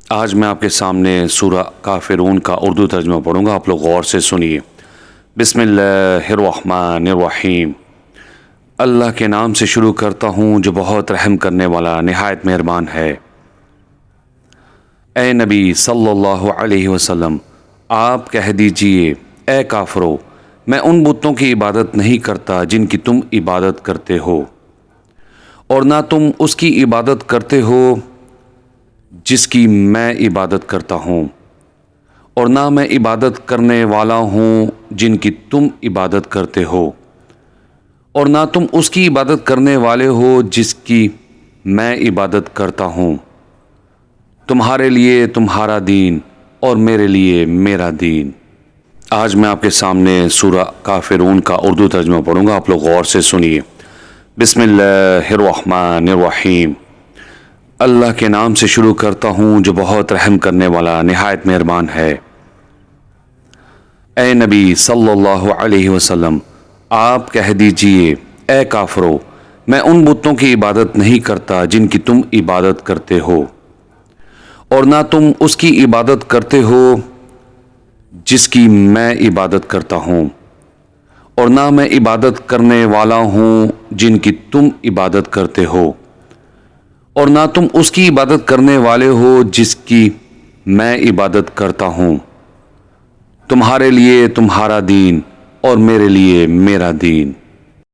آج میں آپ کے سامنے سورہ کافرون کا اردو ترجمہ پڑھوں گا، آپ لوگ غور سے سنیے۔ بسم اللہ الرحمن الرحیم۔ اللہ کے نام سے شروع کرتا ہوں جو بہت رحم کرنے والا نہایت مہربان ہے۔ اے نبی صلی اللہ علیہ وسلم، آپ کہہ دیجئے اے کافرو، میں ان بتوں کی عبادت نہیں کرتا جن کی تم عبادت کرتے ہو، اور نہ تم اس کی عبادت کرتے ہو جس کی میں عبادت کرتا ہوں، اور نہ میں عبادت کرنے والا ہوں جن کی تم عبادت کرتے ہو، اور نہ تم اس کی عبادت کرنے والے ہو جس کی میں عبادت کرتا ہوں۔ تمہارے لیے تمہارا دین اور میرے لیے میرا دین۔ آج میں آپ کے سامنے سورہ کافرون کا اردو ترجمہ پڑھوں گا، آپ لوگ غور سے سنیے۔ بسم اللہ الرحمن الرحیم۔ اللہ کے نام سے شروع کرتا ہوں جو بہت رحم کرنے والا نہایت مہربان ہے۔ اے نبی صلی اللہ علیہ وسلم، آپ کہہ دیجئے اے کافرو، میں ان بتوں کی عبادت نہیں کرتا جن کی تم عبادت کرتے ہو، اور نہ تم اس کی عبادت کرتے ہو جس کی میں عبادت کرتا ہوں، اور نہ میں عبادت کرنے والا ہوں جن کی تم عبادت کرتے ہو، اور نہ تم اس کی عبادت کرنے والے ہو جس کی میں عبادت کرتا ہوں۔ تمہارے لیے تمہارا دین اور میرے لیے میرا دین۔